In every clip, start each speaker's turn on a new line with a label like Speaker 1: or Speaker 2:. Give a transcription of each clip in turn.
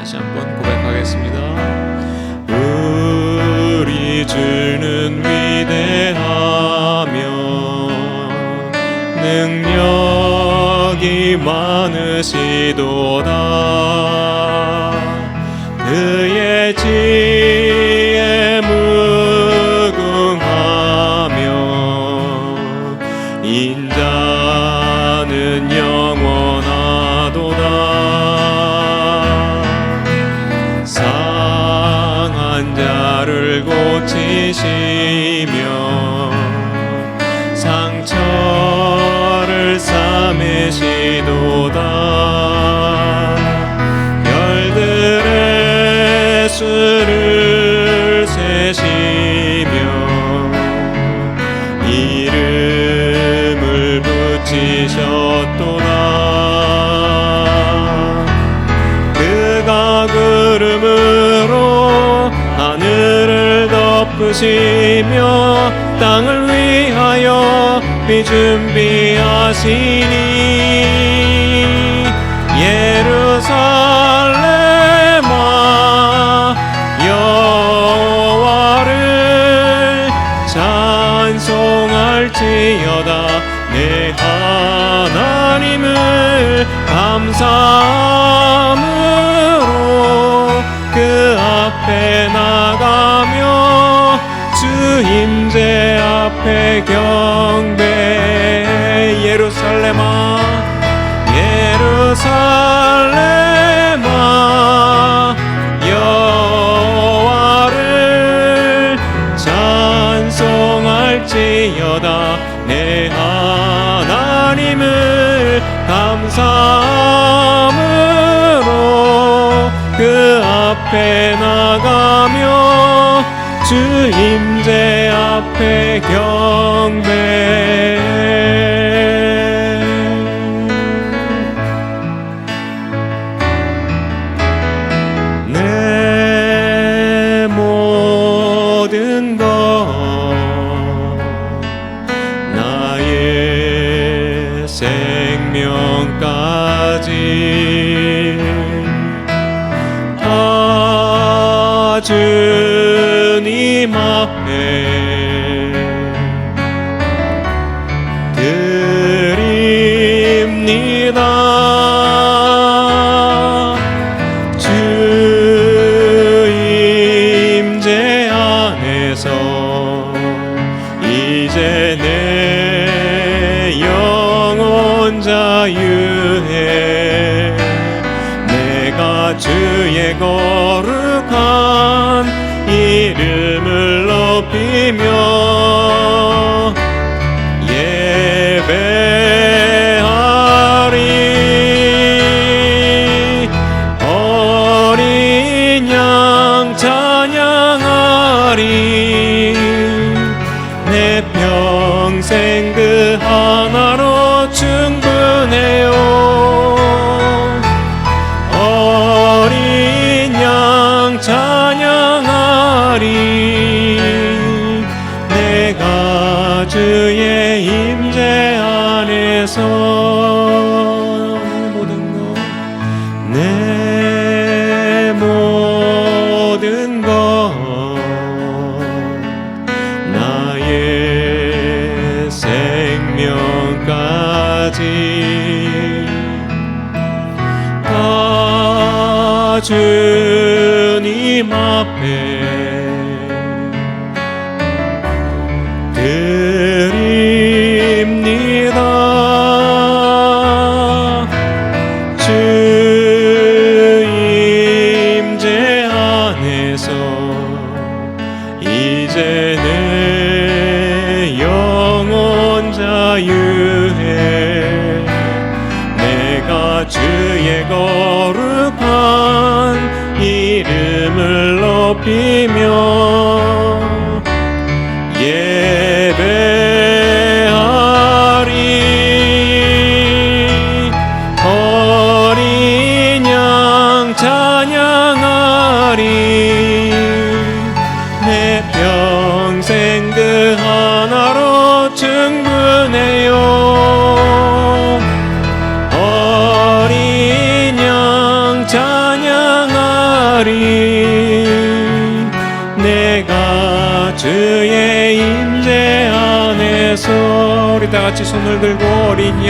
Speaker 1: 다시 한번 고백하겠습니다. 우리 주는 위대하며 능력이 많으시도다. 그의 지혜 무궁하며 인자는 영원하도다. 상한 자를 고치시며 상처를 싸매시도다. 별들의 수를 세시며 이름을 붙이셨도다. 그가 구름으로 하늘을 덮으시며 땅을 위하여 비 준비하시니 예루살렘아 여호와를 찬송할지어다. 내 하나님을 감사함으로 그 앞에 나가며 주 임재 앞에 경배해. 예루살렘아 예루살렘아 여호와를 찬송할지어다. 내 하나님을 감사함으로 그 앞에 나가며 주 임재 앞에 경배해. 내 모든 것 나의 생명까지 다 주님 앞에 드립니다. 주 임재 안에서 이제 내 영혼 자유해. 내가 주의 거룩한 이름을 높이며 예배하리. 어린 양 찬양하리. 내 평생 그 하나로 충분해요. 어린 양 찬양하리. 내가 주의 임재 안에서 내 모든 것 나의 생명까지 다 주님 앞에 드립니다. 주 임재 안에서 이제 내 영혼 자유해. 내가 주의 거룩한 이름을 높이며 예배하리. 어린 양 찬양하리. 내 평생 그 하나로 충분해요. 어린 양 찬양하리. 다 같이 손을 들고 어린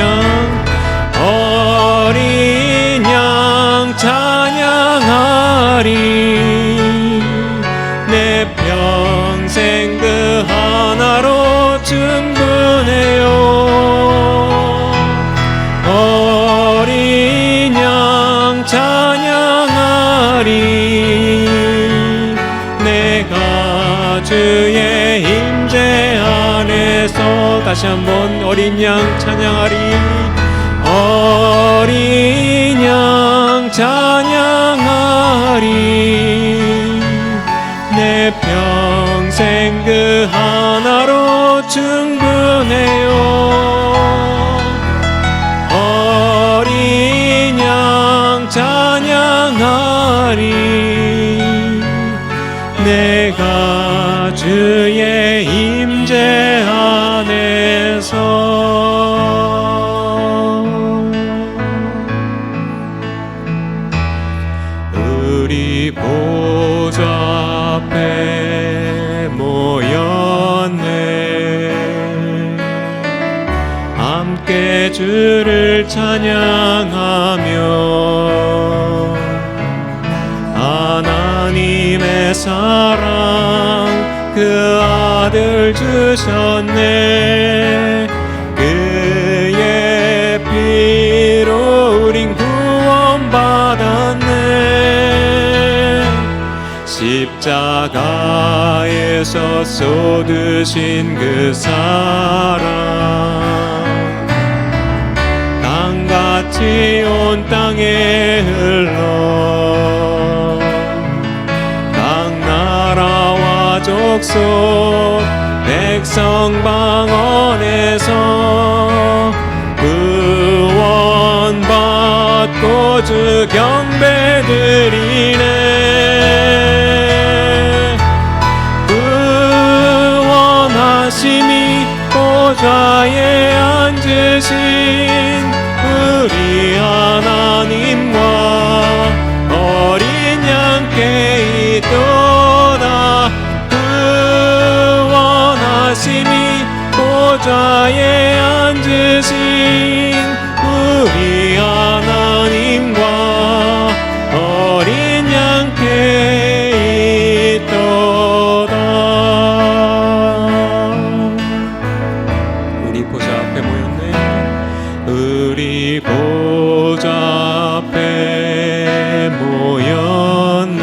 Speaker 1: 양 찬양하리. 내 평생 그 하나로 충분해요. 어린 양 찬양하리. 내가 주의 임재 안에서 다시 한번 어린 양 찬양하리. 어린 양 찬양하리. 내 평생 그 하나로 충분해요. 어린 양 찬양하리. 내가 주의 임재 안에서 우리 보좌 앞에 모였네. 함께 주를 찬양하며 하나님의 사랑 그 아들 주셨네. 그의 피로 우린 구원받았네. 십자가에서 쏟으신 그 사랑 강같이 온 땅에 흘러 각 나라와 족속 백성 방언에서 구원받고 주 경배드리네. 구원하심이 보좌에 앉으신 우리 하나님과 어린 양께 있도다. 구원하심이 보좌에 앉으신 우리 하나님과 어린 양께 있도다. 우리 보좌 앞에 모였네. 우리 보좌 앞에 모였네.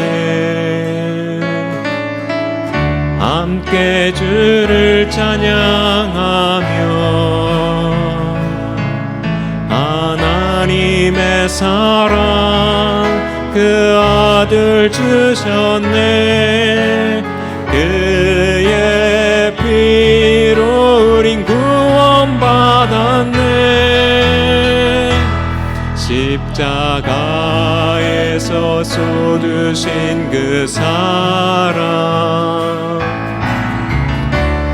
Speaker 1: 함께 주를 찬양하며 하나님의 사랑 그 아들 주셨네. 그의 피로 우린 구원받았네. 십자가에서 쏟으신 그 사랑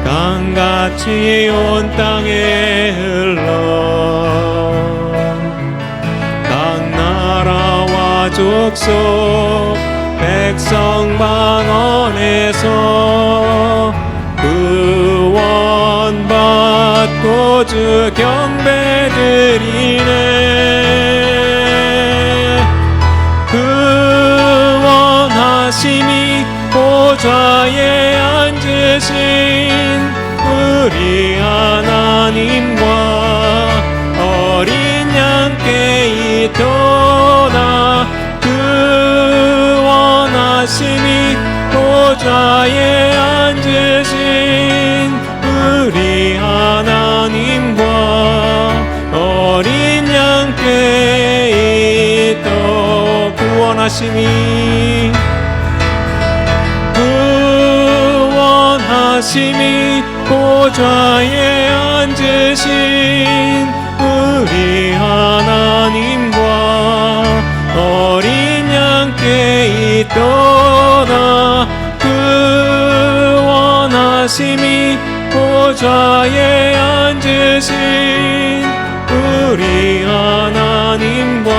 Speaker 1: 강같이 온 땅에 흘러 각 나라와 족속 백성 방언에서 구원받고 주 경배드리네. 구원하심이 보좌에 앉으신 우리 하나님과 어린 양께 있도다. 구원하심이 보좌에 앉으신 우리 하나님과 어린 양께 있도. 구원하심이 보좌에 앉으신 우리 하나님과 어린 양께 있도다. 구원하심이 보좌에 앉으신 우리 하나님과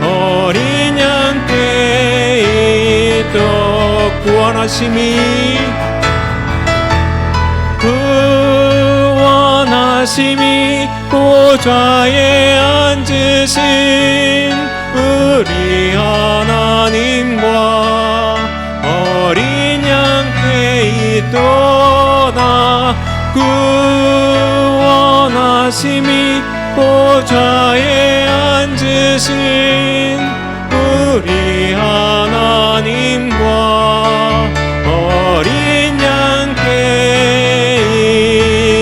Speaker 1: 어린 양께 있도. 구원하심이 원하심이 보좌에 앉으신 우리 하나님과 어린 양께 있도다. 그 원하심이 보좌에 앉으신 우리 하나님과 어린 양께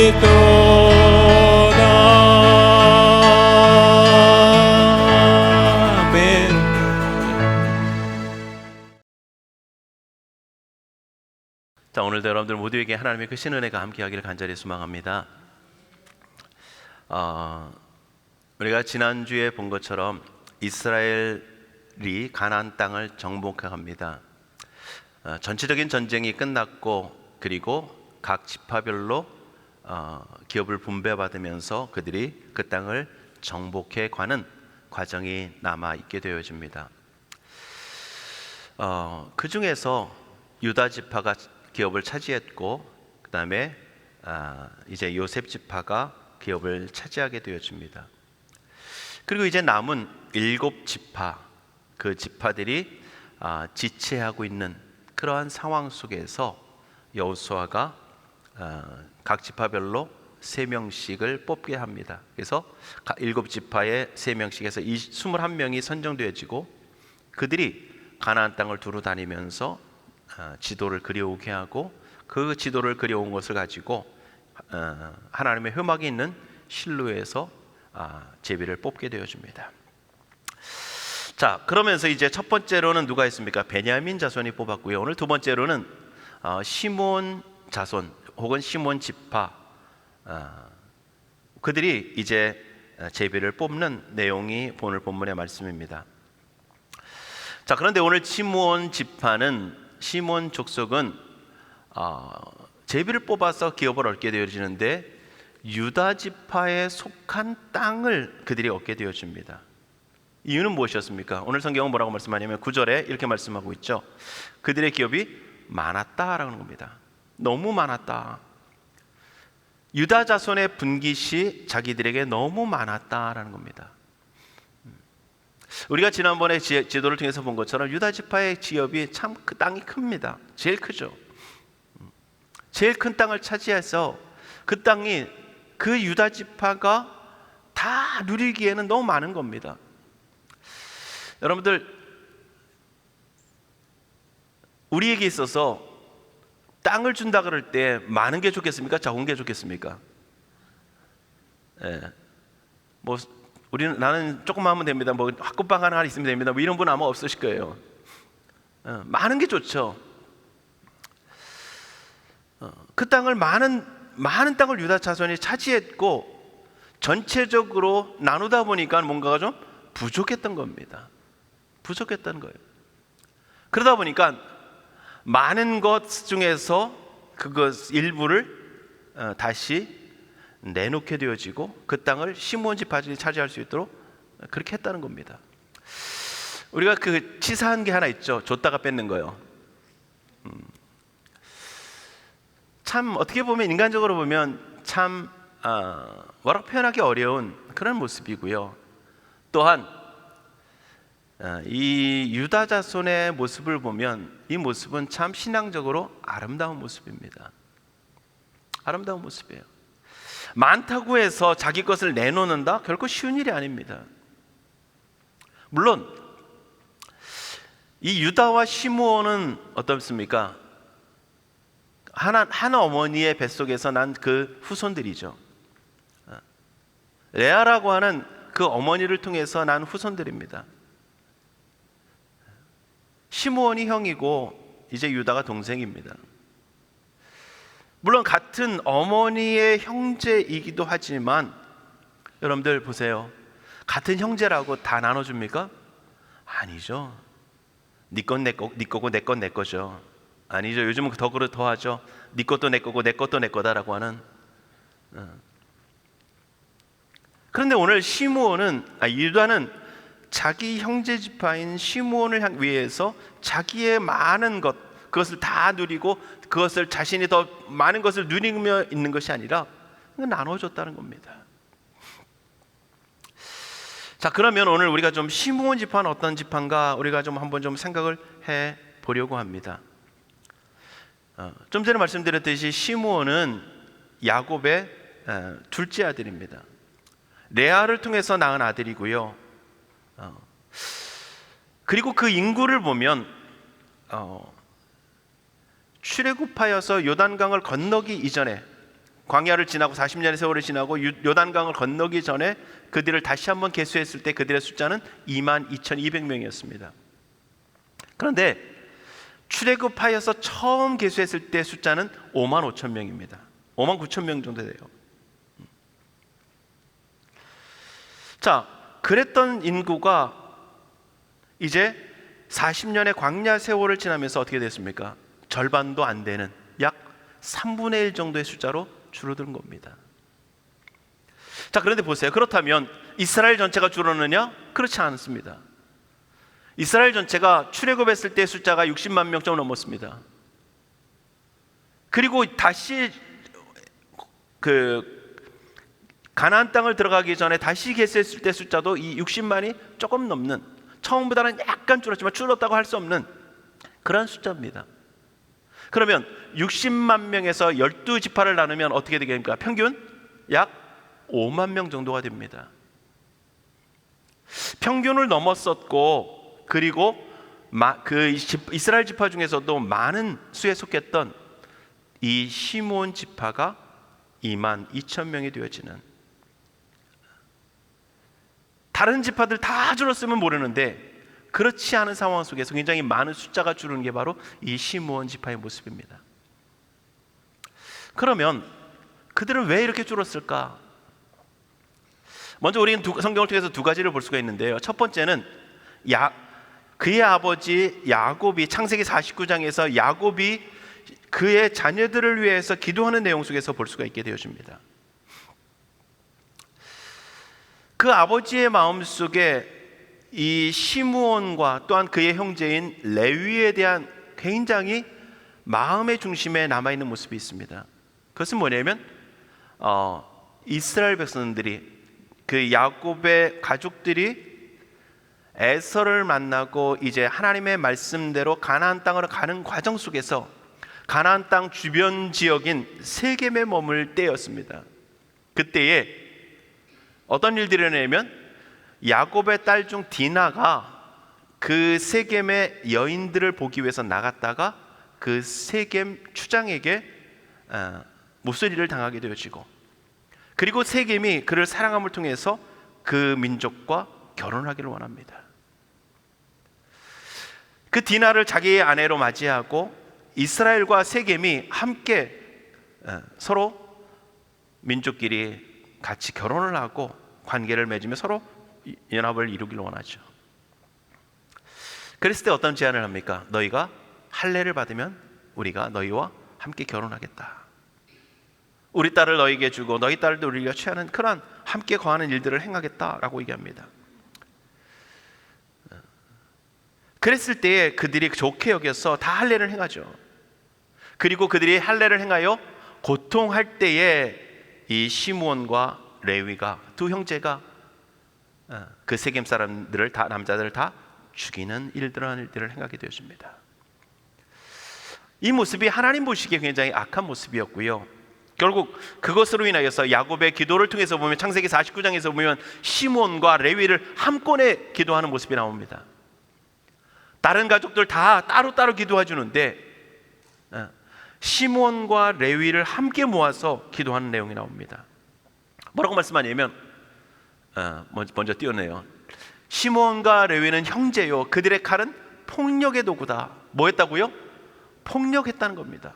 Speaker 1: 있도다. 아멘.
Speaker 2: 자, 오늘도 여러분들 모두에게 하나님의 그 신은혜가 함께하기를 간절히 소망합니다. 우리가 지난주에 본 것처럼 이스라엘이 가나안 땅을 정복합니다. 전체적인 전쟁이 끝났고, 그리고 각 지파별로 기업을 분배받으면서 그들이 그 땅을 정복해 가는 과정이 남아 있게 되어집니다. 그 중에서 유다 지파가 기업을 차지했고, 그 다음에 이제 요셉 지파가 기업을 차지하게 되어집니다. 그리고 이제 남은 7지파, 그 지파들이 지체하고 있는 그러한 상황 속에서 여호수아가 각 지파별로 3명씩을 뽑게 합니다. 그래서 7지파에 3명씩 해서 21명이 선정되어지고, 그들이 가나안 땅을 두루 다니면서 지도를 그려오게 하고, 그 지도를 그려온 것을 가지고 하나님의 회막이 있는 실로에서 제비를 뽑게 되어집니다. 자, 그러면서 이제 첫 번째로는 누가 있습니까? 베냐민 자손이 뽑았고요. 오늘 두 번째로는 시몬 자손 혹은 시몬 지파, 그들이 이제 제비를 뽑는 내용이 오늘 본문의 말씀입니다. 자, 그런데 오늘 시몬 지파는, 시몬 족속은 제비를 뽑아서 기업을 얻게 되어지는데 유다 지파에 속한 땅을 그들이 얻게 되어집니다. 이유는 무엇이었습니까? 오늘 성경은 뭐라고 말씀하냐면 9절에 이렇게 말씀하고 있죠. 그들의 기업이 많았다라는 겁니다. 너무 많았다. 유다 자손의 분깃이 자기들에게 너무 많았다라는 겁니다. 우리가 지난번에 지도를 통해서 본 것처럼 유다 지파의 기업이 참 그 땅이 큽니다. 제일 크죠. 제일 큰 땅을 차지해서 그 땅이 그 유다 지파가 다 누리기에는 너무 많은 겁니다. 여러분들, 우리에게 있어서 땅을 준다 그럴 때 많은 게 좋겠습니까? 적은 게 좋겠습니까? 뭐 우리는 나는 조금만 하면 됩니다. 뭐 학급방 하나 있으면 됩니다. 뭐 이런 분 아마 없으실 거예요. 많은 게 좋죠. 그 땅을 많은 땅을 유다 자손이 차지했고, 전체적으로 나누다 보니까 뭔가가 좀 부족했던 겁니다. 부족했던 거예요. 그러다 보니까 많은 것 중에서 그것 일부를 다시 내놓게 되어지고, 그 땅을 시몬 지파들이 차지할 수 있도록 그렇게 했다는 겁니다. 우리가 그 치사한 게 하나 있죠. 줬다가 뺏는 거요. 참 어떻게 보면, 인간적으로 보면 참 뭐라고 표현하기 어려운 그런 모습이고요. 또한 이 유다 자손의 모습을 보면 이 모습은 참 신앙적으로 아름다운 모습입니다. 아름다운 모습이에요. 많다고 해서 자기 것을 내놓는다? 결코 쉬운 일이 아닙니다. 물론 이 유다와 시므온은 어떻습니까? 한 어머니의 뱃속에서 난 그 후손들이죠. 레아라고 하는 그 어머니를 통해서 난 후손들입니다. 시므온이 형이고 이제 유다가 동생입니다. 물론 같은 어머니의 형제이기도 하지만, 여러분들 보세요. 같은 형제라고 다 나눠줍니까? 아니죠. 네 건 내 거, 네 거고 내 건 내 거죠. 아니죠. 요즘은 더 하죠. 네 것도 내 거고 내 것도 내 거다라고 하는. 그런데 오늘 유다는 자기 형제 지파인 시므온을 위해서 자기의 많은 것, 그것을 다 누리고 그것을 자신이 더 많은 것을 누리며 있는 것이 아니라 나눠줬다는 겁니다. 자, 그러면 오늘 우리가 좀 시므온 지파는 어떤 지파인가 우리가 좀 한번 좀 생각을 해 보려고 합니다. 좀 전에 말씀드렸듯이 시므온은 야곱의 둘째 아들입니다. 레아를 통해서 낳은 아들이고요. 그리고 그 인구를 보면 출애굽하여서 요단강을 건너기 이전에, 광야를 지나고 40년의 세월을 지나고 요단강을 건너기 전에 그들을 다시 한번 계수했을 때 그들의 숫자는 22,200명이었습니다. 그런데 출애굽하여서 처음 계수했을 때 숫자는 55,000명입니다. 59,000명 정도 돼요. 자, 그랬던 인구가 이제 40년의 광야 세월을 지나면서 어떻게 됐습니까? 절반도 안 되는 약 3분의 1 정도의 숫자로 줄어든 겁니다. 자, 그런데 보세요. 그렇다면 이스라엘 전체가 줄었느냐? 그렇지 않습니다. 이스라엘 전체가 출애굽했을 때 숫자가 60만 명 좀 넘었습니다. 그리고 다시 가나안 땅을 들어가기 전에 다시 계수했을 때 숫자도 이 60만이 조금 넘는, 처음보다는 약간 줄었지만 줄었다고 할 수 없는 그런 숫자입니다. 그러면 60만 명에서 12지파를 나누면 어떻게 되겠습니까? 평균 약 5만 명 정도가 됩니다. 평균을 넘었었고, 그리고 이스라엘 지파 중에서도 많은 수에 속했던 이 시므온 지파가 22,000명이 되어지는, 다른 지파들 다 줄었으면 모르는데 그렇지 않은 상황 속에서 굉장히 많은 숫자가 줄는 게 바로 이 시므온 지파의 모습입니다. 그러면 그들은 왜 이렇게 줄었을까? 먼저 우리는 성경을 통해서 두 가지를 볼 수가 있는데요. 첫 번째는 그의 아버지 야곱이, 창세기 49장에서 야곱이 그의 자녀들을 위해서 기도하는 내용 속에서 볼 수가 있게 되어집니다. 그 아버지의 마음속에 이 시므온과 또한 그의 형제인 레위에 대한 굉장히 마음의 중심에 남아있는 모습이 있습니다. 그것은 뭐냐면 이스라엘 백성들이, 그 야곱의 가족들이 에서를 만나고 이제 하나님의 말씀대로 가나안 땅으로 가는 과정 속에서 가나안 땅 주변 지역인 세겜에 머물 때였습니다. 그때에 어떤 일들이 일어나냐면 야곱의 딸 중 디나가 그 세겜의 여인들을 보기 위해서 나갔다가 그 세겜 추장에게 무소리를 당하게 되어지고, 그리고 세겜이 그를 사랑함을 통해서 그 민족과 결혼하기를 원합니다. 그 디나를 자기의 아내로 맞이하고 이스라엘과 세겜이 함께 서로 민족끼리 같이 결혼을 하고 관계를 맺으며 서로 연합을 이루기를 원하죠. 그랬을 때 어떤 제안을 합니까? 너희가 할례를 받으면 우리가 너희와 함께 결혼하겠다. 우리 딸을 너희에게 주고 너희 딸도 우리가 취하는 그러한 함께 거하는 일들을 행하겠다라고 얘기합니다. 그랬을 때에 그들이 좋게 여겨서 다 할례를 행하죠. 그리고 그들이 할례를 행하여 고통할 때에 이 시므온과 레위가, 두 형제가 그 세겜 사람들을 다, 남자들을 다 죽이는 일들을 행하게 되어집니다. 이 모습이 하나님 보시기에 굉장히 악한 모습이었고요. 결국 그것으로 인하여서 야곱의 기도를 통해서 보면, 창세기 49장에서 보면 시므온과 레위를 한꺼번에 기도하는 모습이 나옵니다. 다른 가족들 다 따로따로 기도해 주는데 시므온과 레위를 함께 모아서 기도하는 내용이 나옵니다. 뭐라고 말씀하냐면 먼저 띄우네요. 시므온과 레위는 형제요, 그들의 칼은 폭력의 도구다. 뭐 했다고요? 폭력했다는 겁니다.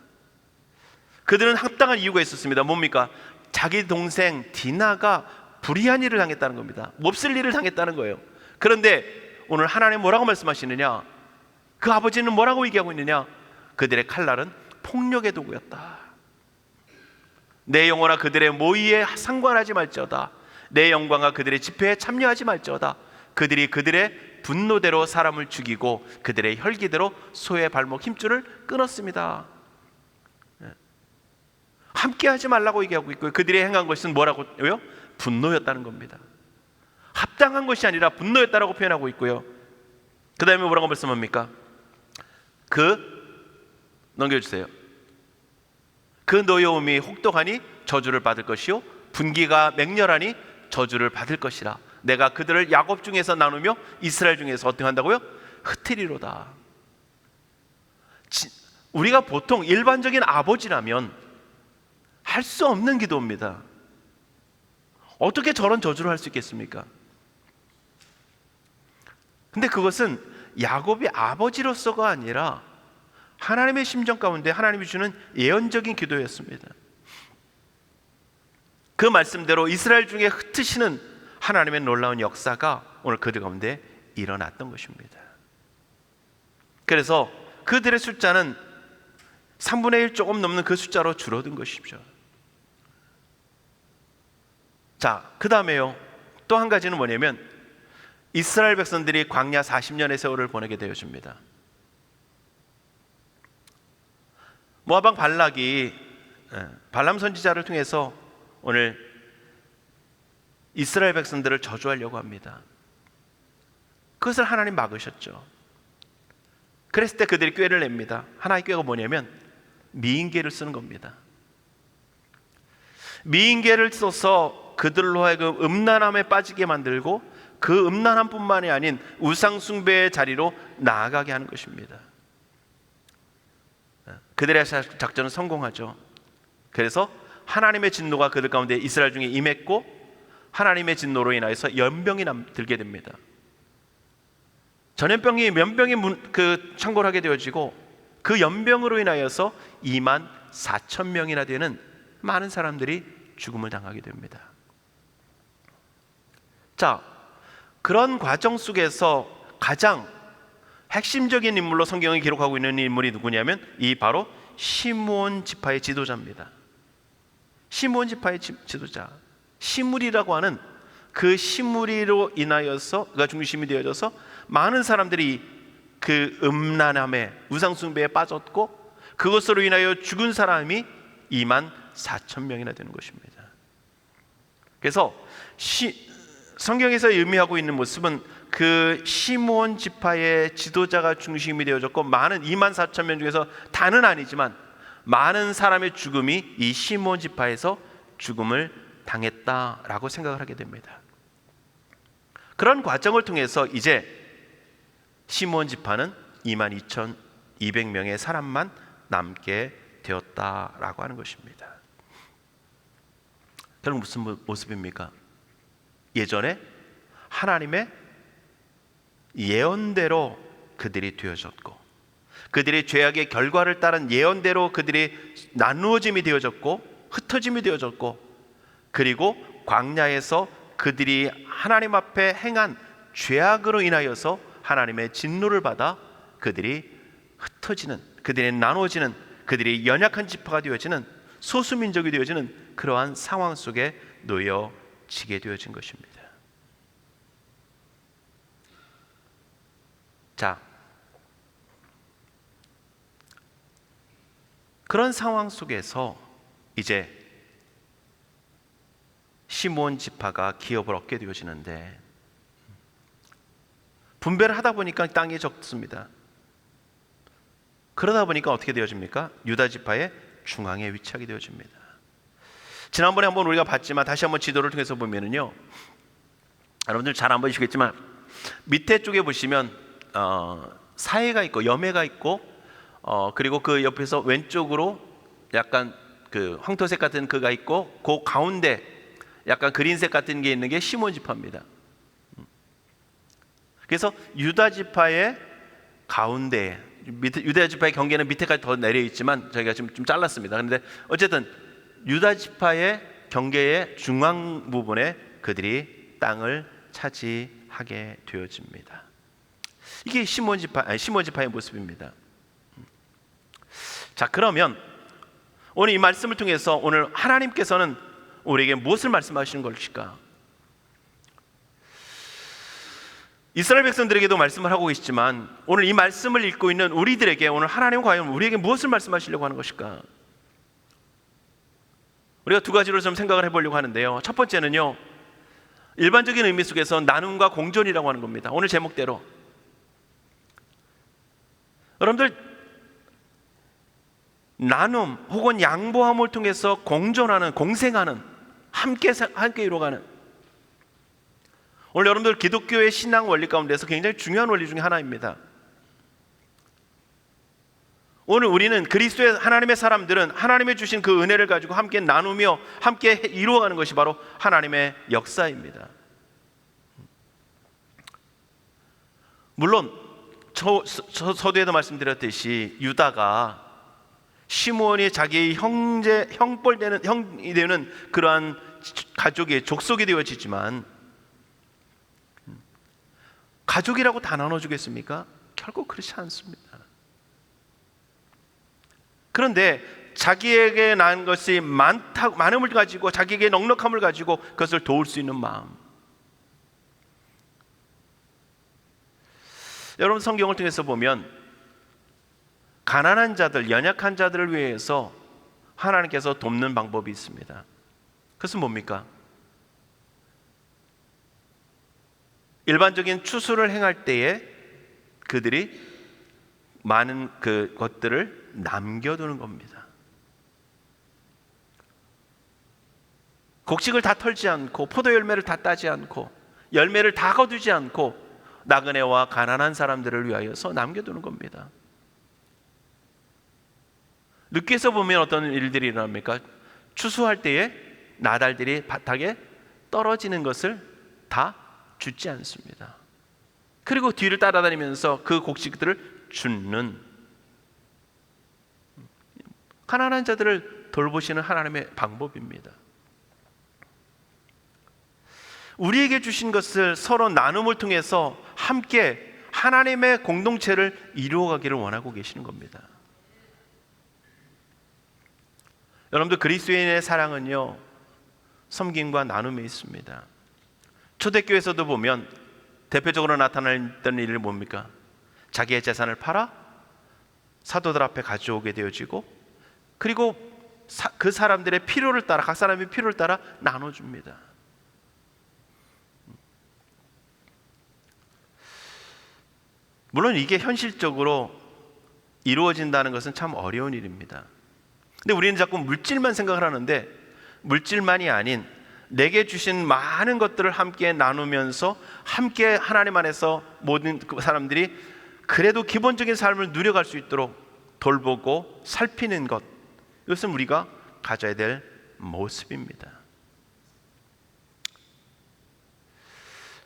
Speaker 2: 그들은 합당한 이유가 있었습니다. 뭡니까? 자기 동생 디나가 불의한 일을 당했다는 겁니다. 몹쓸 일을 당했다는 거예요. 그런데 오늘 하나님 뭐라고 말씀하시느냐? 그 아버지는 뭐라고 얘기하고 있느냐? 그들의 칼날은 폭력의 도구였다. 내 영혼아 그들의 모의에 상관하지 말지어다. 내 영광과 그들의 집회에 참여하지 말지어다. 그들이 그들의 분노대로 사람을 죽이고 그들의 혈기대로 소의 발목 힘줄을 끊었습니다. 함께하지 말라고 얘기하고 있고요. 그들이 행한 것은 뭐라고요? 분노였다는 겁니다. 합당한 것이 아니라 분노였다라고 표현하고 있고요. 그 다음에 뭐라고 말씀합니까? 넘겨주세요. 그 노여움이 혹독하니 저주를 받을 것이요 분기가 맹렬하니 저주를 받을 것이라. 내가 그들을 야곱 중에서 나누며 이스라엘 중에서 어떻게 한다고요? 흩트리로다. 우리가 보통 일반적인 아버지라면 할 수 없는 기도입니다. 어떻게 저런 저주를 할 수 있겠습니까? 근데 그것은 야곱이 아버지로서가 아니라 하나님의 심정 가운데 하나님이 주는 예언적인 기도였습니다. 그 말씀대로 이스라엘 중에 흩으시는 하나님의 놀라운 역사가 오늘 그들 가운데 일어났던 것입니다. 그래서 그들의 숫자는 3분의 1 조금 넘는 그 숫자로 줄어든 것이죠. 자, 그 다음에요, 또 한 가지는 뭐냐면 이스라엘 백성들이 광야 40년의 세월을 보내게 되어집니다. 모압 왕 발락이 발람 선지자를 통해서 오늘 이스라엘 백성들을 저주하려고 합니다. 그것을 하나님 막으셨죠. 그랬을 때 그들이 꾀를 냅니다. 하나의 꾀가 뭐냐면 미인계를 쓰는 겁니다. 미인계를 써서 그들로 하여금 음란함에 빠지게 만들고 그 음란함뿐만이 아닌 우상 숭배의 자리로 나아가게 하는 것입니다. 그들의 작전은 성공하죠. 그래서 하나님의 진노가 그들 가운데 이스라엘 중에 임했고 하나님의 진노로 인하여서 연병이 들게 됩니다. 전염병이 면병이 창궐하게 되어지고 그 연병으로 인하여서 2만 4천 명이나 되는 많은 사람들이 죽음을 당하게 됩니다. 자, 그런 과정 속에서 가장 핵심적인 인물로 성경이 기록하고 있는 인물이 누구냐면 이 바로 시므온 지파의 지도자입니다. 시므온 지파의 지도자, 시므리라고 하는 그 시므리로 인하여서가 중심이 되어져서 많은 사람들이 그 음란함에 우상숭배에 빠졌고 그것으로 인하여 죽은 사람이 2만 4천 명이나 되는 것입니다. 그래서 성경에서 의미하고 있는 모습은 그 시므온 지파의 지도자가 중심이 되어졌고 많은 2만 4천 명 중에서 다는 아니지만 많은 사람의 죽음이 이 시므온 지파에서 죽음을 당했다라고 생각을 하게 됩니다. 그런 과정을 통해서 이제 시므온 지파는 22,200명의 사람만 남게 되었다라고 하는 것입니다. 결국 무슨 모습입니까? 예전에 하나님의 예언대로 그들이 되어졌고 그들의 죄악의 결과를 따른 예언대로 그들이 나누어짐이 되어졌고 흩어짐이 되어졌고 그리고 광야에서 그들이 하나님 앞에 행한 죄악으로 인하여서 하나님의 진노를 받아 그들이 흩어지는, 그들이 나누어지는, 그들이 연약한 지파가 되어지는, 소수민족이 되어지는 그러한 상황 속에 놓여지게 되어진 것입니다. 자, 그런 상황 속에서 이제 시므온 지파가 기업을 얻게 되어지는데 분배를 하다 보니까 땅이 적습니다. 그러다 보니까 어떻게 되어집니까? 유다 지파의 중앙에 위치하게 되어집니다. 지난번에 한번 우리가 봤지만 다시 한번 지도를 통해서 보면은요, 여러분들 잘 안 보이시겠지만 밑에 쪽에 보시면 사해가 있고 여매가 있고 그리고 그 옆에서 왼쪽으로 약간 그 황토색 같은 그가 있고 그 가운데 약간 그린색 같은 게 있는 게 시므온 지파입니다. 그래서 유다 지파의 가운데, 유다 지파의 경계는 밑에까지 더 내려 있지만 저희가 지금 좀 잘랐습니다. 그런데 어쨌든 유다 지파의 경계의 중앙 부분에 그들이 땅을 차지하게 되어집니다. 이게 시므온 지파의 모습입니다. 자, 그러면 오늘 이 말씀을 통해서 오늘 하나님께서는 우리에게 무엇을 말씀하시는 것일까? 이스라엘 백성들에게도 말씀을 하고 계시지만 오늘 이 말씀을 읽고 있는 우리들에게 오늘 하나님은 과연 우리에게 무엇을 말씀하시려고 하는 것일까? 우리가 두 가지로 좀 생각을 해보려고 하는데요. 첫 번째는요, 일반적인 의미 속에서 나눔과 공존이라고 하는 겁니다. 오늘 제목대로 여러분들, 나눔 혹은 양보함을 통해서 공존하는, 공생하는, 함께 이루어가는, 오늘 여러분들 기독교의 신앙 원리 가운데서 굉장히 중요한 원리 중에 하나입니다. 오늘 우리는 그리스도의 하나님의 사람들은 하나님의 주신 그 은혜를 가지고 함께 나누며 함께 이루어가는 것이 바로 하나님의 역사입니다. 물론 서두에도 말씀드렸듯이 유다가 시므온이 자기의 형이 되는 그러한 가족의 족속이 되어지지만, 가족이라고 다 나눠주겠습니까? 결코 그렇지 않습니다. 그런데 자기에게 난 것이 많음을 가지고, 자기에게 넉넉함을 가지고 그것을 도울 수 있는 마음. 여러분, 성경을 통해서 보면 가난한 자들, 연약한 자들을 위해서 하나님께서 돕는 방법이 있습니다. 그것은 뭡니까? 일반적인 추수를 행할 때에 그들이 많은 그 것들을 남겨두는 겁니다. 곡식을 다 털지 않고, 포도 열매를 다 따지 않고, 열매를 다 거두지 않고 나그네와 가난한 사람들을 위하여서 남겨두는 겁니다. 룻기에서 보면 어떤 일들이 일어납니까? 추수할 때에 나달들이 바닥에 떨어지는 것을 다 줍지 않습니다. 그리고 뒤를 따라다니면서 그 곡식들을 줍는, 가난한 자들을 돌보시는 하나님의 방법입니다. 우리에게 주신 것을 서로 나눔을 통해서 함께 하나님의 공동체를 이루어가기를 원하고 계시는 겁니다. 여러분들, 그리스도인의 사랑은요, 섬김과 나눔에 있습니다. 초대교회에서도 보면 대표적으로 나타났던 일이 뭡니까? 자기의 재산을 팔아 사도들 앞에 가져오게 되어지고, 그리고 그 사람들의 필요를 따라, 각 사람의 필요를 따라 나눠줍니다. 물론 이게 현실적으로 이루어진다는 것은 참 어려운 일입니다. 근데 우리는 자꾸 물질만 생각을 하는데, 물질만이 아닌 내게 주신 많은 것들을 함께 나누면서 함께 하나님 안에서 모든 사람들이 그래도 기본적인 삶을 누려갈 수 있도록 돌보고 살피는 것, 이것은 우리가 가져야 될 모습입니다.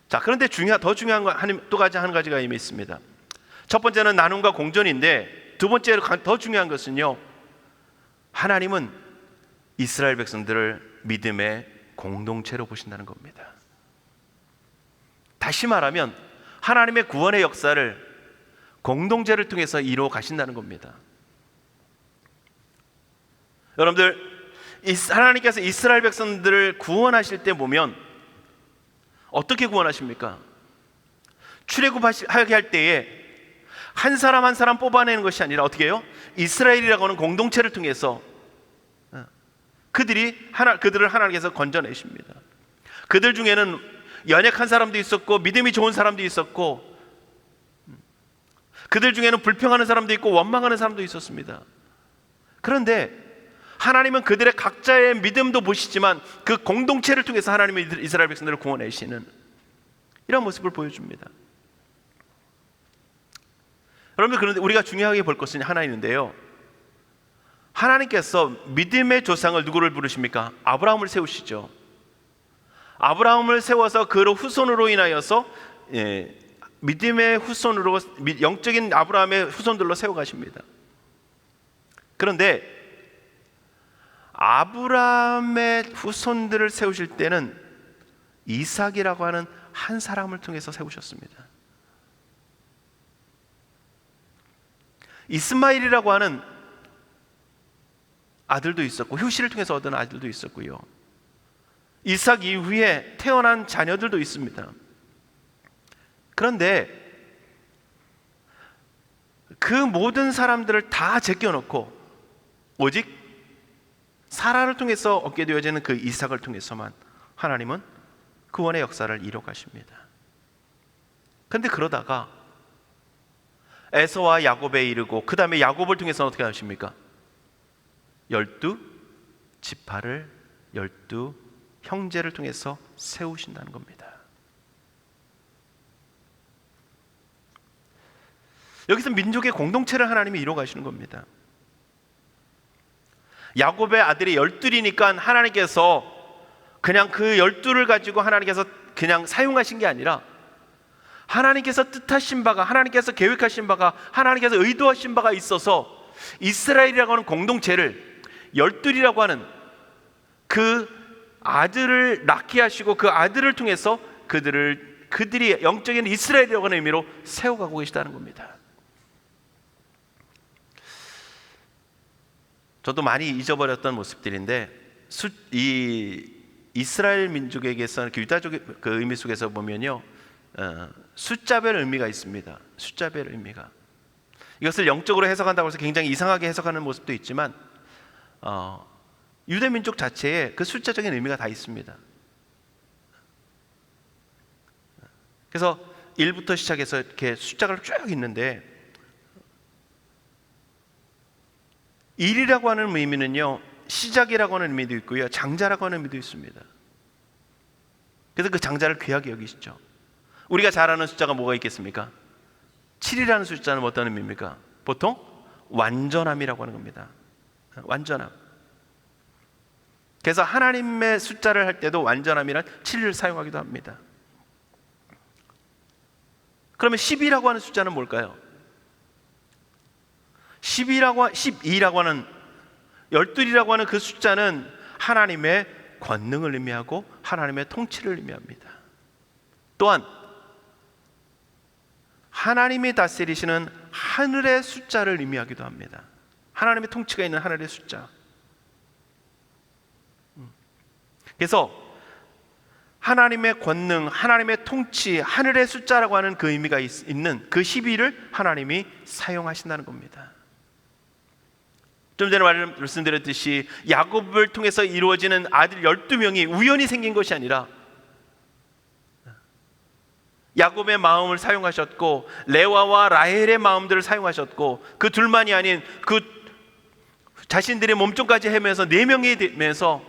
Speaker 2: 자, 그런데 더 중요한 거 한 가지가 이미 있습니다. 첫 번째는 나눔과 공존인데, 두 번째로 더 중요한 것은요, 하나님은 이스라엘 백성들을 믿음의 공동체로 보신다는 겁니다. 다시 말하면 하나님의 구원의 역사를 공동체를 통해서 이루어 가신다는 겁니다. 여러분들, 하나님께서 이스라엘 백성들을 구원하실 때 보면 어떻게 구원하십니까? 출애굽하게 할 때에 한 사람 한 사람 뽑아내는 것이 아니라 어떻게 해요? 이스라엘이라고 하는 공동체를 통해서 그들을 하나님께서 건져내십니다. 그들 중에는 연약한 사람도 있었고, 믿음이 좋은 사람도 있었고, 그들 중에는 불평하는 사람도 있고 원망하는 사람도 있었습니다. 그런데 하나님은 그들의 각자의 믿음도 보시지만 그 공동체를 통해서 하나님은 이스라엘 백성들을 구원하시는 이런 모습을 보여줍니다. 여러분들, 그런데 우리가 중요하게 볼 것은 하나 있는데요, 하나님께서 믿음의 조상을 누구를 부르십니까? 아브라함을 세우시죠. 아브라함을 세워서 그 후손으로 인하여서 믿음의 후손으로, 영적인 아브라함의 후손들로 세워가십니다. 그런데 아브라함의 후손들을 세우실 때는 이삭이라고 하는 한 사람을 통해서 세우셨습니다. 이스마엘이라고 하는 아들도 있었고, 효시를 통해서 얻은 아들도 있었고요, 이삭 이후에 태어난 자녀들도 있습니다. 그런데 그 모든 사람들을 다 제껴놓고 오직 사라를 통해서 얻게 되어지는 그 이삭을 통해서만 하나님은 구원의 역사를 이뤄 가십니다. 그런데 그러다가 에서와 야곱에 이르고 그 다음에 야곱을 통해서 어떻게 하십니까? 12지파를 12형제를 통해서 세우신다는 겁니다. 여기서 민족의 공동체를 하나님이 이루어 가시는 겁니다. 야곱의 아들이 12이니까 하나님께서 그냥 그 12를 가지고 하나님께서 그냥 사용하신 게 아니라 하나님께서 뜻하신 바가, 하나님께서 계획하신 바가, 하나님께서 의도하신 바가 있어서 이스라엘이라고 하는 공동체를 12이라고 하는 그 아들을 낳게 하시고 그 아들을 통해서 그들이 영적인 이스라엘이라고 하는 의미로 세워가고 계시다는 겁니다. 저도 많이 잊어버렸던 모습들인데 이 이스라엘 민족에게서 유다족의 그 의미 속에서 보면요, 숫자별 의미가 있습니다. 숫자별 의미가, 이것을 영적으로 해석한다고 해서 굉장히 이상하게 해석하는 모습도 있지만 유대 민족 자체에 그 숫자적인 의미가 다 있습니다. 그래서 1부터 시작해서 이렇게 숫자가 쭉 있는데 1이라고 하는 의미는요, 시작이라고 하는 의미도 있고요, 장자라고 하는 의미도 있습니다. 그래서 그 장자를 귀하게 여기시죠. 우리가 잘 아는 숫자가 뭐가 있겠습니까? 7이라는 숫자는 어떤 의미입니까? 보통 완전함이라고 하는 겁니다. 완전함. 그래서 하나님의 숫자를 할 때도 완전함이란 7을 사용하기도 합니다. 그러면 10이라고 하는 숫자는 뭘까요? 12라고 하는 12이라고 하는 그 숫자는 하나님의 권능을 의미하고 하나님의 통치를 의미합니다. 또한 하나님이 다스리시는 하늘의 숫자를 의미하기도 합니다. 하나님의 통치가 있는 하늘의 숫자. 그래서 하나님의 권능, 하나님의 통치, 하늘의 숫자라고 하는 그 의미가 있는 그 12를 하나님이 사용하신다는 겁니다. 좀 전에 말씀드렸듯이 야곱을 통해서 이루어지는 아들 12명이 우연히 생긴 것이 아니라 야곱의 마음을 사용하셨고 레아와 라헬의 마음들을 사용하셨고 그 둘만이 아닌 그 자신들의 몸종까지 헤매서 4명이 되면서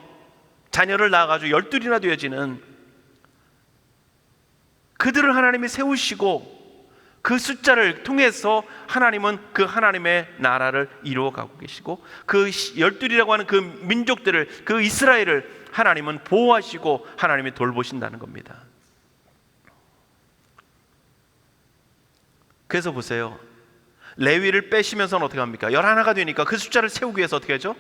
Speaker 2: 자녀를 낳아가지고 12이나 되어지는 그들을 하나님이 세우시고 그 숫자를 통해서 하나님은 그 하나님의 나라를 이루어가고 계시고 그 12이라고 하는 그 민족들을, 그 이스라엘을 하나님은 보호하시고 하나님이 돌보신다는 겁니다. 그래서 보세요, 레위를 빼시면서는 어떻게 합니까? 11가 되니까 그 숫자를 세우기 위해서 어떻게 하죠?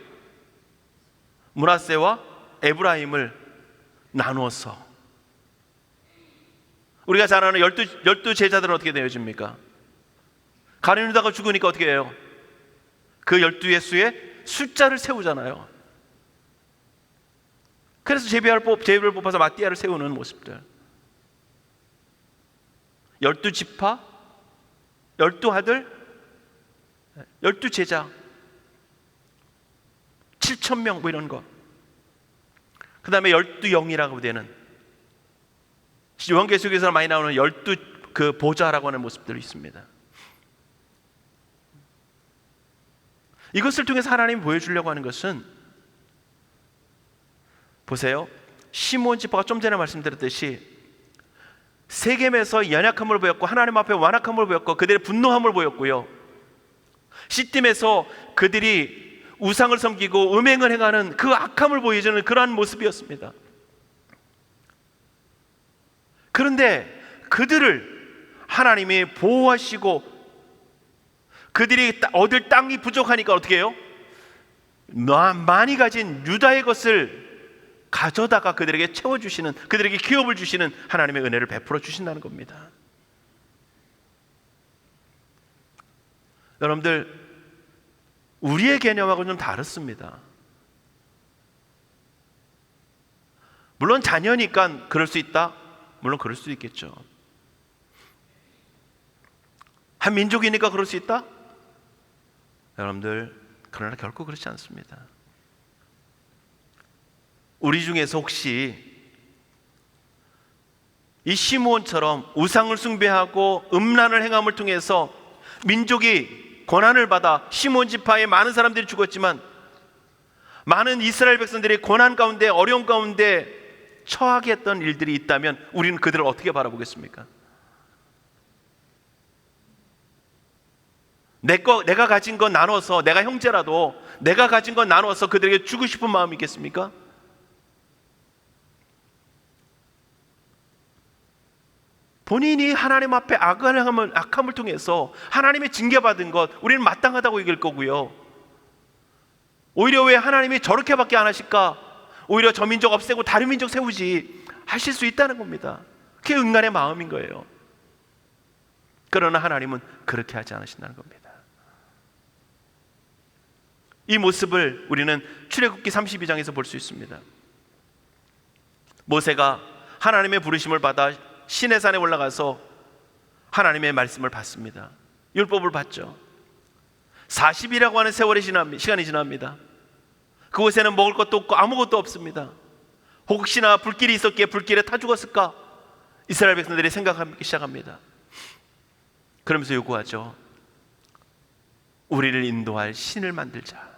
Speaker 2: 므낫세와 에브라임을 나누어서, 우리가 잘 아는 12 제자들은 어떻게 되어집니까? 가룟 유다가 죽으니까 어떻게 해요? 그 12의 수에 숫자를 세우잖아요. 그래서 제비를 뽑아서 마띠아를 세우는 모습들. 12지파, 12아들, 12제자, 7,000명 뭐 이런 거. 그 다음에 12영이라고 되는, 요한계시록에서 많이 나오는 12 그 보좌라고 하는 모습들이 있습니다. 이것을 통해서 하나님이 보여주려고 하는 것은, 보세요, 시므온 지파가 좀 전에 말씀드렸듯이 세겜에서 연약함을 보였고 하나님 앞에 완악함을 보였고 그들의 분노함을 보였고요, 시딤에서 그들이 우상을 섬기고 음행을 행하는 그 악함을 보여주는 그러한 모습이었습니다. 그런데 그들을 하나님이 보호하시고 그들이 얻을 땅이 부족하니까 어떻게 해요? 많이 가진 유다의 것을 가져다가 그들에게 채워주시는, 그들에게 기업을 주시는 하나님의 은혜를 베풀어 주신다는 겁니다. 여러분들, 우리의 개념하고는 좀 다릅니다. 물론 자녀니까 그럴 수 있다? 물론 그럴 수도 있겠죠. 한 민족이니까 그럴 수 있다? 여러분들, 그러나 결코 그렇지 않습니다. 우리 중에서 혹시 이 시므온처럼 우상을 숭배하고 음란을 행함을 통해서 민족이 고난을 받아 시므온 지파의 많은 사람들이 죽었지만 많은 이스라엘 백성들이 고난 가운데 어려움 가운데 처하게 했던 일들이 있다면 우리는 그들을 어떻게 바라보겠습니까? 내가 가진 건 나눠서, 내가 형제라도 내가 가진 건 나눠서 그들에게 주고 싶은 마음이 있겠습니까? 본인이 하나님 앞에 악함을 통해서 하나님의 징계받은 것 우리는 마땅하다고 여길 거고요. 오히려 왜 하나님이 저렇게밖에 안 하실까? 오히려 저 민족 없애고 다른 민족 세우지 하실 수 있다는 겁니다. 그게 인간의 마음인 거예요. 그러나 하나님은 그렇게 하지 않으신다는 겁니다. 이 모습을 우리는 출애굽기 32장에서 볼 수 있습니다. 모세가 하나님의 부르심을 받아 시내산에 올라가서 하나님의 말씀을 받습니다. 율법을 받죠. 40일이라고 하는 시간이 지납니다. 그곳에는 먹을 것도 없고 아무것도 없습니다. 혹시나 불길이 있었기에 불길에 타 죽었을까? 이스라엘 백성들이 생각하기 시작합니다. 그러면서 요구하죠. 우리를 인도할 신을 만들자.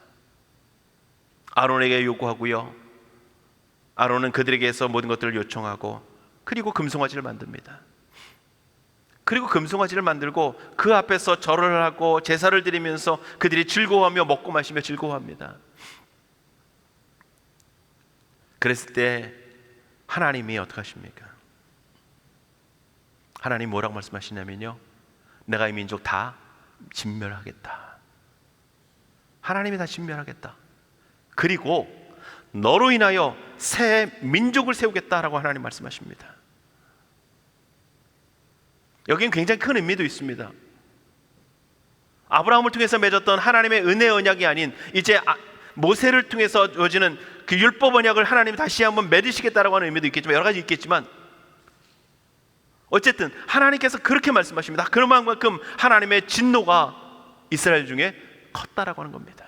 Speaker 2: 아론에게 요구하고요. 아론은 그들에게서 모든 것들을 요청하고 그리고 금송아지를 만듭니다. 그리고 금송아지를 만들고 그 앞에서 절을 하고 제사를 드리면서 그들이 즐거워하며 먹고 마시며 즐거워합니다. 그랬을 때 하나님이 어떻게 하십니까? 하나님 뭐라고 말씀하시냐면요, 내가 이 민족 다 진멸하겠다. 하나님이 다 진멸하겠다. 그리고 너로 인하여 새 민족을 세우겠다라고 하나님 말씀하십니다. 여기는 굉장히 큰 의미도 있습니다. 아브라함을 통해서 맺었던 하나님의 은혜 언약이 아닌 이제 모세를 통해서 주어지는 그 율법 언약을 하나님이 다시 한번 맺으시겠다라고 하는 의미도 있겠지만, 여러 가지 있겠지만 어쨌든 하나님께서 그렇게 말씀하십니다. 그만큼 하나님의 진노가 이스라엘 중에 컸다라고 하는 겁니다.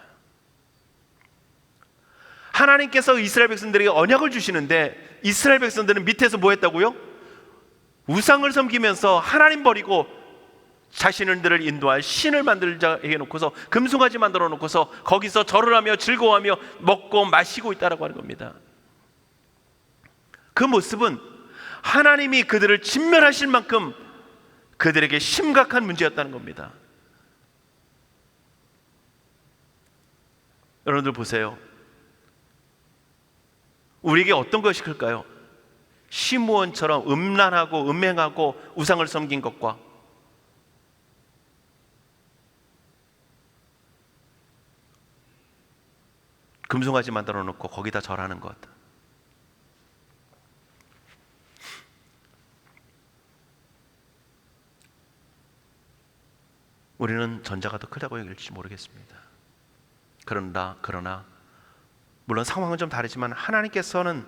Speaker 2: 하나님께서 이스라엘 백성들에게 언약을 주시는데 이스라엘 백성들은 밑에서 뭐 했다고요? 우상을 섬기면서 하나님 버리고 자신들을 인도할 신을 만들자 해놓고서 금송아지 만들어 놓고서 거기서 절을 하며 즐거워하며 먹고 마시고 있다라고 하는 겁니다. 그 모습은 하나님이 그들을 진멸하실 만큼 그들에게 심각한 문제였다는 겁니다. 여러분들 보세요. 우리에게 어떤 것이 클까요? 시므온처럼 음란하고 음행하고 우상을 섬긴 것과 금송아지 만들어 놓고 거기다 절하는 것. 우리는 전자가 더 크다고 여길지 모르겠습니다. 그러나 물론 상황은 좀 다르지만 하나님께서는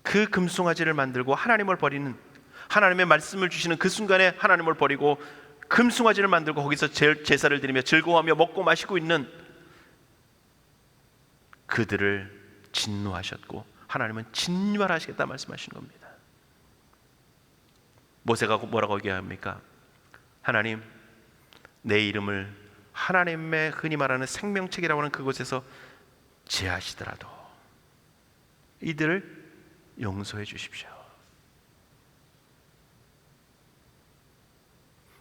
Speaker 2: 그 금송아지를 만들고 하나님을 버리는, 하나님의 말씀을 주시는 그 순간에 하나님을 버리고 금송아지를 만들고 거기서 제사를 드리며 즐거워하며 먹고 마시고 있는 그들을 진노하셨고 하나님은 진멸하시겠다 말씀하신 겁니다. 모세가 뭐라고 얘기합니까? 하나님, 내 이름을 하나님의 흔히 말하는 생명책이라고 하는 그곳에서 제하시더라도 이들을 용서해 주십시오.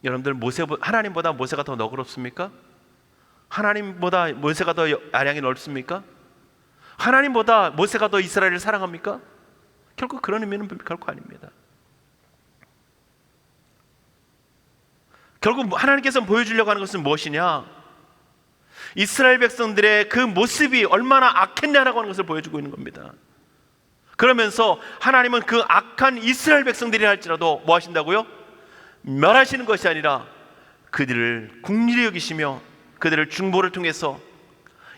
Speaker 2: 여러분들, 하나님보다 모세가 더 너그럽습니까? 하나님보다 모세가 더 아량이 넓습니까? 하나님보다 모세가 더 이스라엘을 사랑합니까? 결국 그런 의미는 결코 아닙니다. 결국 하나님께서 보여주려고 하는 것은 무엇이냐? 이스라엘 백성들의 그 모습이 얼마나 악했냐라고 하는 것을 보여주고 있는 겁니다. 그러면서 하나님은 그 악한 이스라엘 백성들이 할지라도 뭐 하신다고요? 멸하시는 것이 아니라 그들을 긍휼히 여기시며 그들을 중보를 통해서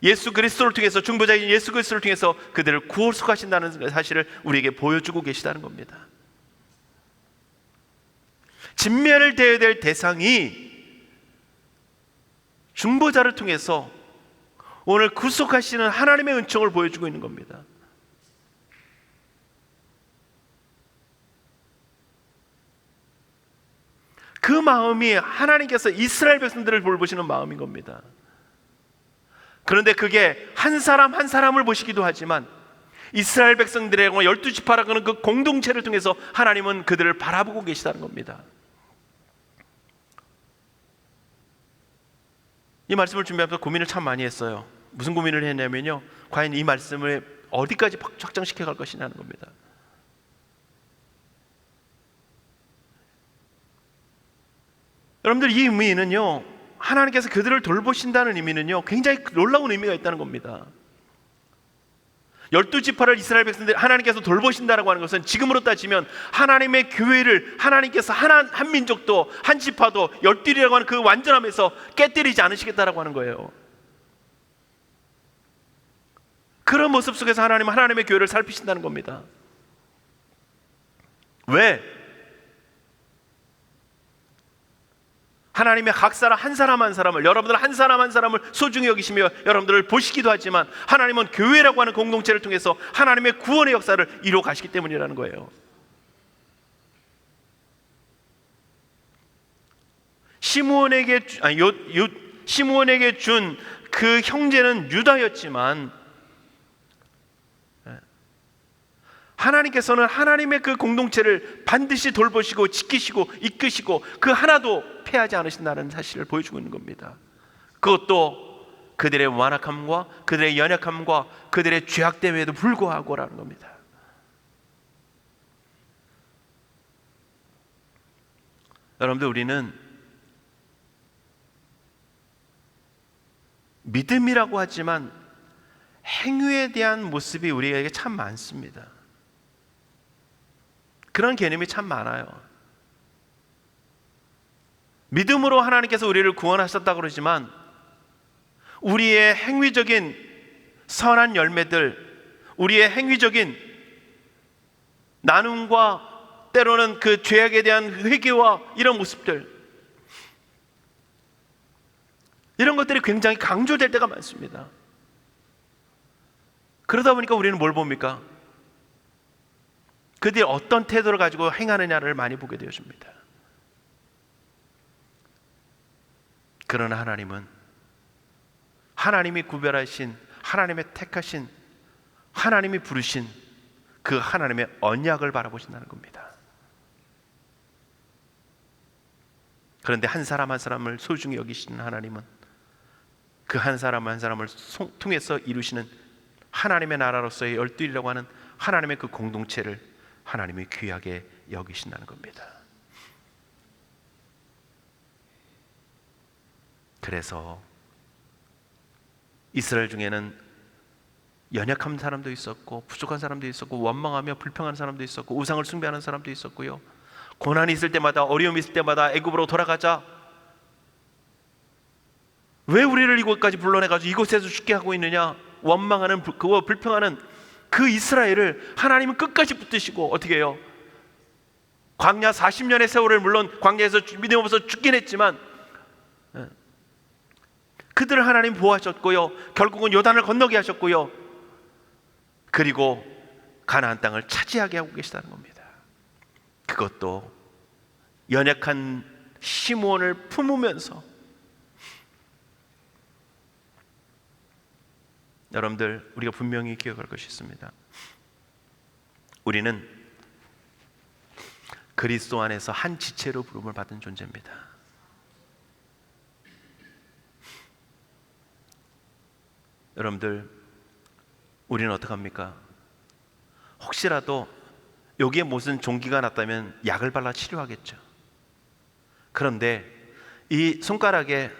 Speaker 2: 예수 그리스도를 통해서, 중보자인 예수 그리스도를 통해서 그들을 구속하신다는 사실을 우리에게 보여주고 계시다는 겁니다. 진멸을 되어야 될 대상이 중보자를 통해서 오늘 구속하시는 하나님의 은총을 보여주고 있는 겁니다. 그 마음이 하나님께서 이스라엘 백성들을 돌보시는 마음인 겁니다. 그런데 그게 한 사람 한 사람을 보시기도 하지만 이스라엘 백성들의 12지파라고 하는 그 공동체를 통해서 하나님은 그들을 바라보고 계시다는 겁니다. 이 말씀을 준비하면서 고민을 참 많이 했어요. 무슨 고민을 했냐면요, 과연 이 말씀을 어디까지 확장시켜 갈 것이냐는 겁니다. 여러분들, 이 의미는요, 하나님께서 그들을 돌보신다는 의미는요 굉장히 놀라운 의미가 있다는 겁니다. 12지파를 이스라엘 백성들 하나님께서 돌보신다라고 하는 것은 지금으로 따지면 하나님의 교회를 하나님께서 한 민족도 한 지파도 12이라고 하는 그 완전함에서 깨뜨리지 않으시겠다라고 하는 거예요. 그런 모습 속에서 하나님은 하나님의 교회를 살피신다는 겁니다. 왜? 하나님의 각 사람 한 사람 한 사람을, 여러분들 한 사람 한 사람을 소중히 여기시며 여러분들을 보시기도 하지만 하나님은 교회라고 하는 공동체를 통해서 하나님의 구원의 역사를 이루어 가시기 때문이라는 거예요. 시므온에게 준 그 형제는 유다였지만 하나님께서는 하나님의 그 공동체를 반드시 돌보시고 지키시고 이끄시고 그 하나도 패하지 않으신다는 사실을 보여주고 있는 겁니다. 그것도 그들의 완악함과 그들의 연약함과 그들의 죄악됨에도 불구하고라는 겁니다. 여러분들, 우리는 믿음이라고 하지만 행위에 대한 모습이 우리에게 참 많습니다. 그런 개념이 참 많아요. 믿음으로 하나님께서 우리를 구원하셨다고 그러지만 우리의 행위적인 선한 열매들, 우리의 행위적인 나눔과 때로는 그 죄악에 대한 회개와 이런 모습들, 이런 것들이 굉장히 강조될 때가 많습니다. 그러다 보니까 우리는 뭘 봅니까? 그들이 어떤 태도를 가지고 행하느냐를 많이 보게 되어집니다. 그러나 하나님은 하나님이 구별하신, 하나님의 택하신, 하나님이 부르신 그 하나님의 언약을 바라보신다는 겁니다. 그런데 한 사람 한 사람을 소중히 여기시는 하나님은 그 한 사람 한 사람을 통해서 이루시는 하나님의 나라로서의 12이라고 하는 하나님의 그 공동체를 하나님이 귀하게 여기신다는 겁니다. 그래서 이스라엘 중에는 연약한 사람도 있었고 부족한 사람도 있었고 원망하며 불평하는 사람도 있었고 우상을 숭배하는 사람도 있었고요, 고난이 있을 때마다 어려움이 있을 때마다 애굽으로 돌아가자, 왜 우리를 이곳까지 불러내가지고 이곳에서 죽게 하고 있느냐, 원망하는 그와 불평하는 그 이스라엘을 하나님은 끝까지 붙드시고 어떻게 해요? 광야 40년의 세월을 물론 광야에서 믿음 없어서 죽긴 했지만 그들을 하나님 보호하셨고요, 결국은 요단을 건너게 하셨고요, 그리고 가나안 땅을 차지하게 하고 계시다는 겁니다. 그것도 연약한 시므온을 품으면서. 여러분들, 우리가 분명히 기억할 것이 있습니다. 우리는 그리스도 안에서 한 지체로 부름을 받은 존재입니다. 여러분들, 우리는 어떡합니까? 혹시라도 여기에 무슨 종기가 났다면 약을 발라 치료하겠죠. 그런데 이 손가락에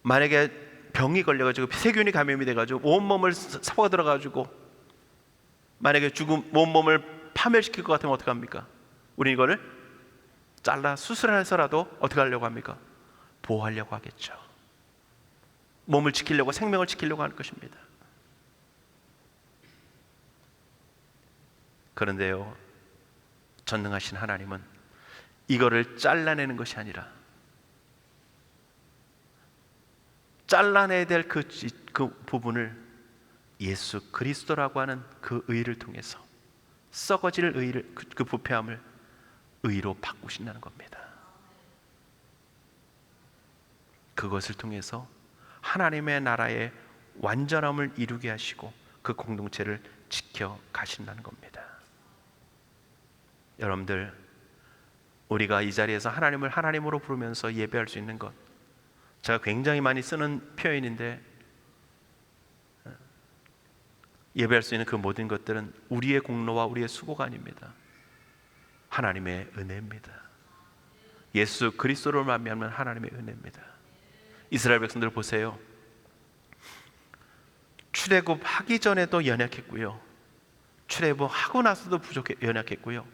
Speaker 2: 만약에 병이 걸려가지고 세균이 감염이 돼가지고 온몸을 사고가 들어가지고 만약에 온몸을 파멸시킬 것 같으면 어떡합니까? 우리 이거를 잘라 수술해서라도 어떻게 하려고 합니까? 보호하려고 하겠죠. 몸을 지키려고, 생명을 지키려고 하는 것입니다. 그런데요, 전능하신 하나님은 이거를 잘라내는 것이 아니라 잘라내야 될 그 부분을 예수 그리스도라고 하는 그 의를 통해서 썩어질 의를, 그 부패함을 의로 바꾸신다는 겁니다. 그것을 통해서 하나님의 나라의 완전함을 이루게 하시고 그 공동체를 지켜 가신다는 겁니다. 여러분들, 우리가 이 자리에서 하나님을 하나님으로 부르면서 예배할 수 있는 것, 제가 굉장히 많이 쓰는 표현인데, 예배할 수 있는 그 모든 것들은 우리의 공로와 우리의 수고가 아닙니다. 하나님의 은혜입니다. 예수 그리스도로 말미암는 하나님의 은혜입니다. 이스라엘 백성들 보세요. 출애굽하기 전에도 연약했고요, 출애굽하고 나서도 연약했고요,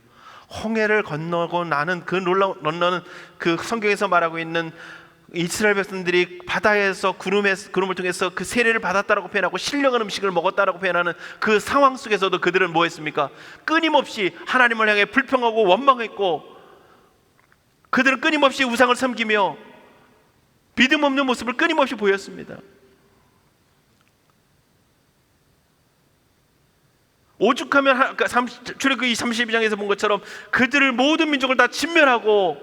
Speaker 2: 홍해를 건너고 나는 그 건너는 그 성경에서 말하고 있는 이스라엘 백성들이 바다에서 구름을 통해서 그 세례를 받았다라고 표현하고 신령한 음식을 먹었다라고 표현하는 그 상황 속에서도 그들은 뭐 했습니까? 끊임없이 하나님을 향해 불평하고 원망했고, 그들은 끊임없이 우상을 섬기며 믿음 없는 모습을 끊임없이 보였습니다. 오죽하면 출애굽기 32장에서 본 것처럼 그들을 모든 민족을 다 진멸하고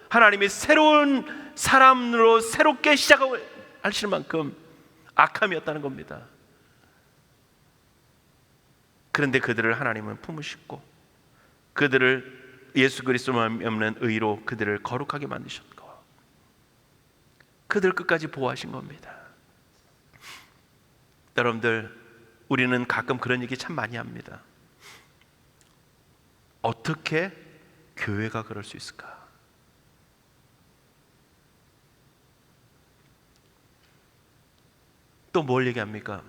Speaker 2: 하나님이 새로운 사람으로 새롭게 시작하실 만큼 악함이었다는 겁니다. 그런데 그들을 하나님은 품으시고 그들을 예수 그리스도만 없는 의로 그들을 거룩하게 만드셨고 그들을 끝까지 보호하신 겁니다. 여러분들, 우리는 가끔 그런 얘기 참 많이 합니다. 어떻게 교회가 그럴 수 있을까? 또 뭘 얘기합니까?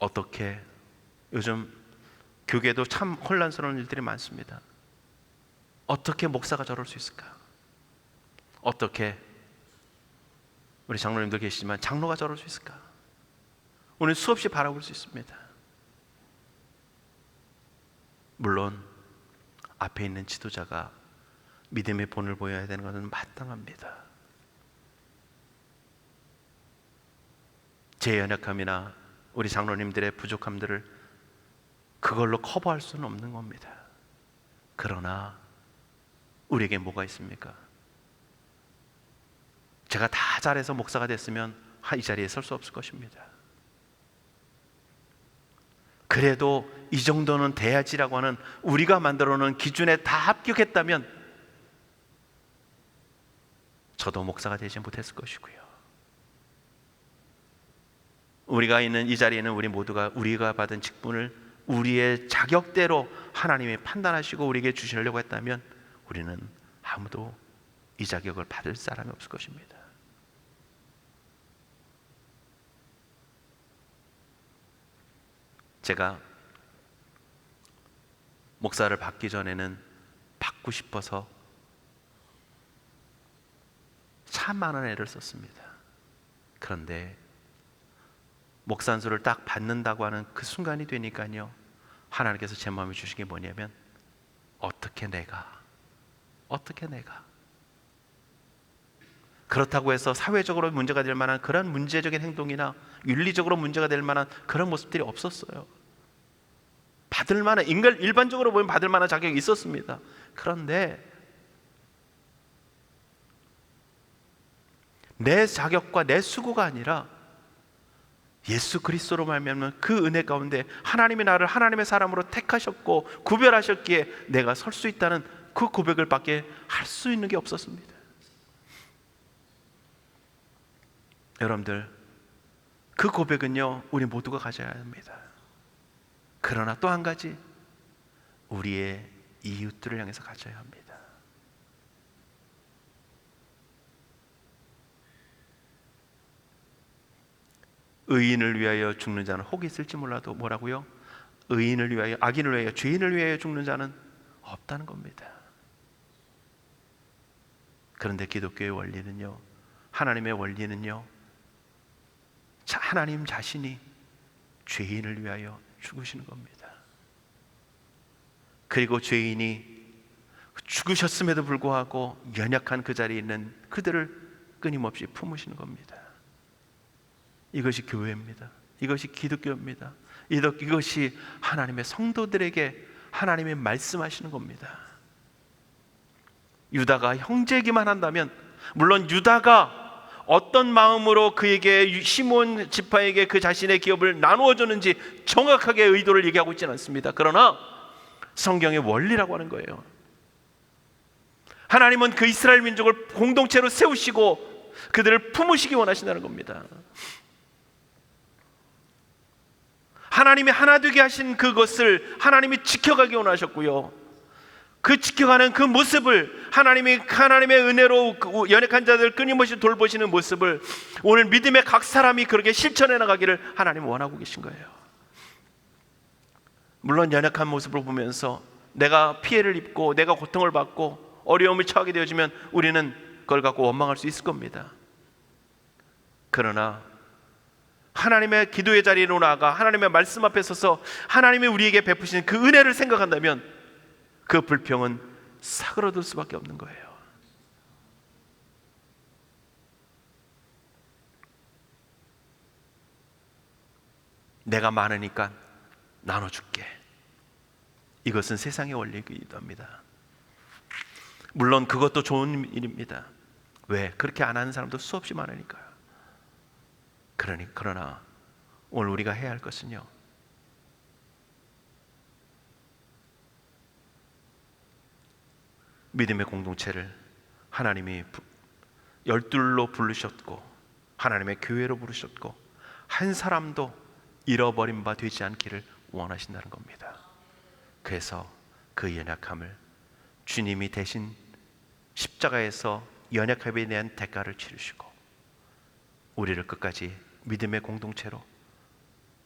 Speaker 2: 어떻게, 요즘 교계도 참 혼란스러운 일들이 많습니다. 어떻게 목사가 저럴 수 있을까? 어떻게, 우리 장로님도 계시지만 장로가 저럴 수 있을까? 오늘 수없이 바라볼 수 있습니다. 물론 앞에 있는 지도자가 믿음의 본을 보여야 되는 것은 마땅합니다. 제 연약함이나 우리 장로님들의 부족함들을 그걸로 커버할 수는 없는 겁니다. 그러나 우리에게 뭐가 있습니까? 제가 다 잘해서 목사가 됐으면 이 자리에 설 수 없을 것입니다. 그래도 이 정도는 돼야지라고 하는 우리가 만들어 놓은 기준에 다 합격했다면 저도 목사가 되지 못했을 것이고요, 우리가 있는 이 자리에는 우리 모두가 우리가 받은 직분을 우리의 자격대로 하나님이 판단하시고 우리에게 주시려고 했다면 우리는 아무도 이 자격을 받을 사람이 없을 것입니다. 제가 목사를 받기 전에는 받고 싶어서 참 많은 애를 썼습니다. 그런데 목사 안수를 딱 받는다고 하는 그 순간이 되니까요, 하나님께서 제 마음에 주신 게 뭐냐면 어떻게 내가 그렇다고 해서 사회적으로 문제가 될 만한 그런 문제적인 행동이나 윤리적으로 문제가 될 만한 그런 모습들이 없었어요. 받을 만한, 일반적으로 보면 받을 만한 자격이 있었습니다. 그런데 내 자격과 내 수고가 아니라 예수 그리스도로 말미암는 그 은혜 가운데 하나님이 나를 하나님의 사람으로 택하셨고 구별하셨기에 내가 설 수 있다는 그 고백을 밖에 할 수 있는 게 없었습니다. 여러분들, 그 고백은요, 우리 모두가 가져야 합니다. 그러나 또 한 가지, 우리의 이웃들을 향해서 가져야 합니다. 의인을 위하여 죽는 자는 혹이 있을지 몰라도 뭐라고요? 의인을 위하여, 악인을 위하여, 죄인을 위하여 죽는 자는 없다는 겁니다. 그런데 기독교의 원리는요, 하나님의 원리는요, 하나님 자신이 죄인을 위하여 죽으시는 겁니다. 그리고 죄인이 죽으셨음에도 불구하고 연약한 그 자리에 있는 그들을 끊임없이 품으시는 겁니다. 이것이 교회입니다. 이것이 기독교입니다. 이것이 하나님의 성도들에게 하나님이 말씀하시는 겁니다. 유다가 형제이기만 한다면, 물론 유다가 어떤 마음으로 그에게, 시몬 지파에게 그 자신의 기업을 나누어 줬는지 정확하게 의도를 얘기하고 있지는 않습니다. 그러나 성경의 원리라고 하는 거예요. 하나님은 그 이스라엘 민족을 공동체로 세우시고 그들을 품으시기 원하신다는 겁니다. 하나님이 하나 되게 하신 그것을 하나님이 지켜가기 원하셨고요, 그 지켜가는 그 모습을 하나님의 은혜로 연약한 자들 끊임없이 돌보시는 모습을 오늘 믿음의 각 사람이 그렇게 실천해 나가기를 하나님 원하고 계신 거예요. 물론 연약한 모습을 보면서 내가 피해를 입고 내가 고통을 받고 어려움을 처하게 되어지면 우리는 그걸 갖고 원망할 수 있을 겁니다. 그러나 하나님의 기도의 자리로 나아가 하나님의 말씀 앞에 서서 하나님이 우리에게 베푸신 그 은혜를 생각한다면 그 불평은 사그러들 수밖에 없는 거예요. 내가 많으니까 나눠줄게. 이것은 세상의 원리이기도 합니다. 물론 그것도 좋은 일입니다. 왜? 그렇게 안 하는 사람도 수없이 많으니까요. 그러나 오늘 우리가 해야 할 것은요, 믿음의 공동체를 하나님이 열둘로 부르셨고 하나님의 교회로 부르셨고 한 사람도 잃어버린 바 되지 않기를 원하신다는 겁니다. 그래서 그 연약함을 주님이 대신 십자가에서 연약함에 대한 대가를 치르시고 우리를 끝까지 믿음의 공동체로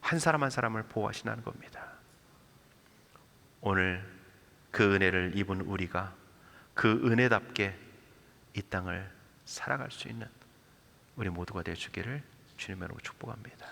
Speaker 2: 한 사람 한 사람을 보호하신다는 겁니다. 오늘 그 은혜를 입은 우리가 그 은혜답게 이 땅을 살아갈 수 있는 우리 모두가 되어주기를 주님으로 축복합니다.